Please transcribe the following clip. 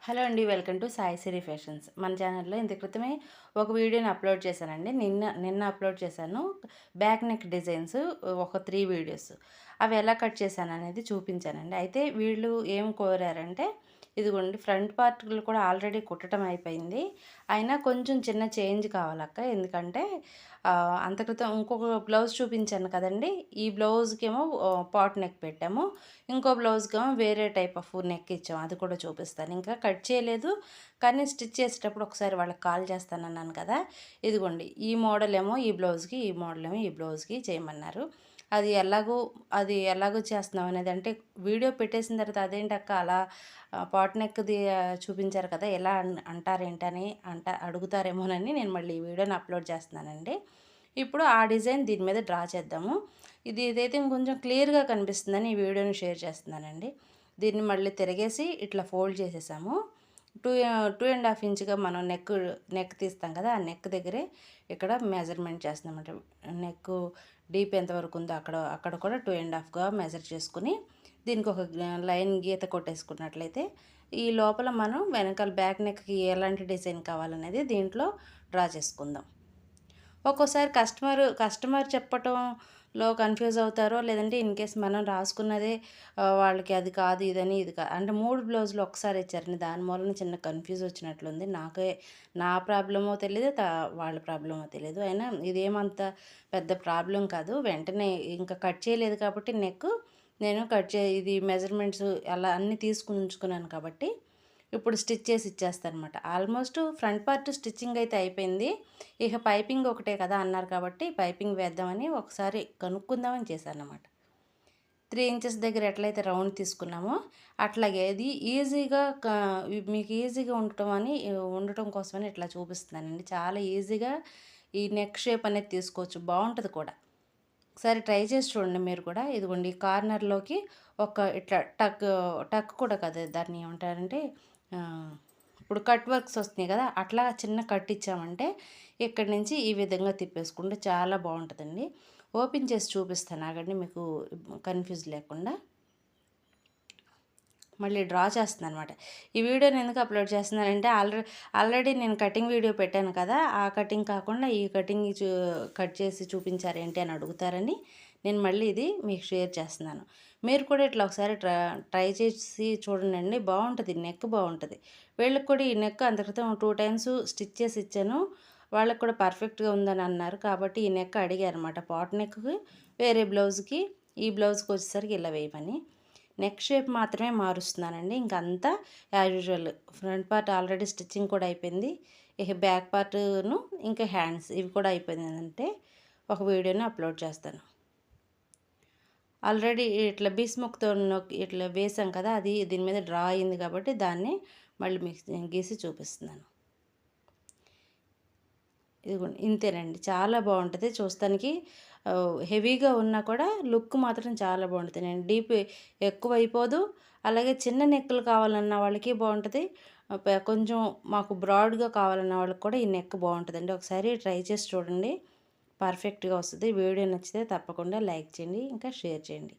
Hello అండి, welcome to Sai Siri fashions. మన ఛానల్లో ఇంత క్రితమే ఒక వీడియోని అప్లోడ్ చేశానండి. నిన్న అప్లోడ్ చేశాను. బ్యాక్ నెక్ డిజైన్స్ ఒక 3 వీడియోస్. అవి ఎలా కట్ చేశాను అనేది చూపించానండి. అయితే వీళ్ళు ఏం కోరారంటే, ఇదిగోండి ఫ్రంట్ పార్ట్‌లు కూడా ఆల్రెడీ కుట్టడం అయిపోయింది. అయినా కొంచెం చిన్న చేంజ్ కావాలక్క. ఎందుకంటే అంత క్రితం ఇంకొక బ్లౌజ్ చూపించాను కదండీ! ఈ బ్లౌజ్‌కేమో పాట్ నెక్ పెట్టాము. ఇంకో బ్లౌజ్‌కేమో వేరే టైప్ ఆఫ్ నెక్ ఇచ్చాము. అది కూడా చూపిస్తాను. ఇంకా కట్ చేయలేదు. కానీ స్టిచ్ చేసేటప్పుడు ఒకసారి వాళ్ళకి కాల్ చేస్తానన్నాను కదా! ఇదిగోండి ఈ మోడల్ ఏమో ఈ బ్లౌజ్‌కి, ఈ మోడల్ ఏమో ఈ బ్లౌజ్‌కి చేయమన్నారు. అది ఎలాగో చేస్తున్నాం అనేది, అంటే వీడియో పెట్టేసిన తర్వాత అదేంటక్క అలా పాట్ నెక్‌ది చూపించారు కదా! ఎలా అంటారేంటని అడుగుతారేమోనని నేను మళ్ళీ ఈ వీడియోని అప్లోడ్ చేస్తున్నానండి. ఇప్పుడు ఆ డిజైన్ దీని మీద డ్రా చేద్దాము. ఇదైతే ఇంకొంచెం క్లియర్‌గా కనిపిస్తుందని ఈ వీడియోని షేర్ చేస్తున్నానండి. దీన్ని మళ్ళీ తిరగేసి ఇట్లా ఫోల్డ్ చేసేసాము. 2.5 ఇంచ్‌గా మనం నెక్ తీస్తాం కదా! ఆ నెక్ దగ్గరే ఇక్కడ మెజర్‌మెంట్ చేస్తున్నామన్నమాట. నెక్ డీప్ ఎంతవరకు ఉందో అక్కడ కూడా 2.5గా మెజర్ చేసుకొని దీనికి ఒక లైన్ గీత కొట్టేసుకున్నట్లయితే ఈ లోపల మనం వెనకాల బ్యాక్ నెక్‌కి ఎలాంటి డిజైన్ కావాలనేది దీంట్లో డ్రా చేసుకుందాం. ఒక్కోసారి కస్టమర్ చెప్పటంలో కన్‌ఫ్యూజ్ అవుతారో, లేదంటే ఇన్‌కేస్ మనం రాసుకున్నదే వాళ్ళకి అది కాదు, ఇదని, ఇది అంటే 3 బ్లౌజులు ఒకసారి ఇచ్చారండి. దాని మూలన చిన్న కన్‌ఫ్యూజ్ వచ్చినట్లుంది. నా ప్రాబ్లమో తెలీదు, వాళ్ళ ప్రాబ్లమో తెలీదు. అయినా ఇదేమంత పెద్ద ప్రాబ్లం కాదు. వెంటనే ఇంకా కట్ చేయలేదు కాబట్టి నేను ఇది మెజర్‌మెంట్స్ అలా అన్నీ తీసుకొని ఉంచుకున్నాను కాబట్టి ఇప్పుడు స్టిచ్ చేసి ఇచ్చేస్తానమాట. ఆల్మోస్ట్ ఫ్రంట్ పార్ట్ స్టిచ్చింగ్ అయితే అయిపోయింది. ఇక పైపింగ్ ఒకటే కదా అన్నారు కాబట్టి పైపింగ్ వేద్దామని ఒకసారి కనుక్కుందామని చేశానన్నమాట. 3 ఇంచెస్ దగ్గర ఎట్లయితే రౌండ్ తీసుకున్నామో అట్లాగే అది మీకు ఈజీగా ఉండటం కోసమని ఇట్లా చూపిస్తున్నానండి. చాలా ఈజీగా ఈ నెక్ షేప్ అనేది తీసుకోవచ్చు. బాగుంటుంది కూడా. ఒకసారి ట్రై చేసి చూడండి మీరు కూడా. ఇదిగోండి ఈ కార్నర్‌లోకి ఒక ఇట్లా టక్ కూడా కాదు, దాన్ని ఏమంటారంటే ఇప్పుడు కట్ వర్క్స్ వస్తున్నాయి కదా! అట్లా చిన్న కట్ ఇచ్చామంటే ఇక్కడి నుంచి ఈ విధంగా తిప్పేసుకుంటే చాలా బాగుంటుందండి. ఓపెన్ చేసి చూపిస్తాను ఆగండి, మీకు కన్‌ఫ్యూజ్ లేకుండా. మళ్ళీ డ్రా చేస్తున్నానమాట. ఈ వీడియోని ఎందుకు అప్లోడ్ చేస్తున్నానంటే ఆల్రెడీ నేను కటింగ్ వీడియో పెట్టాను కదా! ఆ కటింగ్ కాకుండా ఈ కటింగ్ కట్ చేసి చూపించారేంటి అని అడుగుతారని నేను మళ్ళీ ఇది మీకు షేర్ చేస్తున్నాను. మీరు కూడా ఇట్లా ఒకసారి ట్రై చేసి చూడండి. బాగుంటుంది. నెక్ బాగుంటుంది. వీళ్ళకి కూడా ఈ నెక్ అంత క్రితం 2 టైమ్స్ స్టిచ్ చేసి ఇచ్చాను. వాళ్ళకి కూడా పర్ఫెక్ట్‌గా ఉందని అన్నారు. కాబట్టి ఈ నెక్ అడిగారన్నమాట. పాట్ నెక్‌కి వేరే బ్లౌజ్‌కి, ఈ బ్లౌజ్‌కి వచ్చేసరికి ఇలా వేయమని. నెక్ షేప్ మాత్రమే మారుస్తున్నానండి. ఇంకంతా as usual. Front part already stitching కూడా అయిపోయింది. ఇక బ్యాక్ పార్ట్‌ను ఇంకా హ్యాండ్స్ ఇవి కూడా అయిపోయిందంటే ఒక వీడియోని అప్లోడ్ చేస్తాను. ఆల్రెడీ ఇట్లా బీస్ముక్‌తో ఇట్లా వేసాం కదా! అది దీని మీద డ్రా అయింది కాబట్టి దాన్ని మళ్ళీ మీకు గీసి చూపిస్తున్నాను. ఇదిగోండి ఇంతేనండి. చాలా బాగుంటుంది చూస్తానికి. హెవీగా ఉన్నా కూడా లుక్ మాత్రం చాలా బాగుంటుంది. నేను డీప్ ఎక్కువైపోదు. అలాగే చిన్న నెక్కులు కావాలన్న వాళ్ళకి బాగుంటుంది. కొంచెం మాకు బ్రాడ్‌గా కావాలన్న వాళ్ళకి కూడా ఈ నెక్ బాగుంటుందండి. ఒకసారి ట్రై చేసి చూడండి. పర్ఫెక్ట్‌గా వస్తుంది. వీడియో నచ్చితే తప్పకుండా లైక్ చేయండి, ఇంకా షేర్ చేయండి.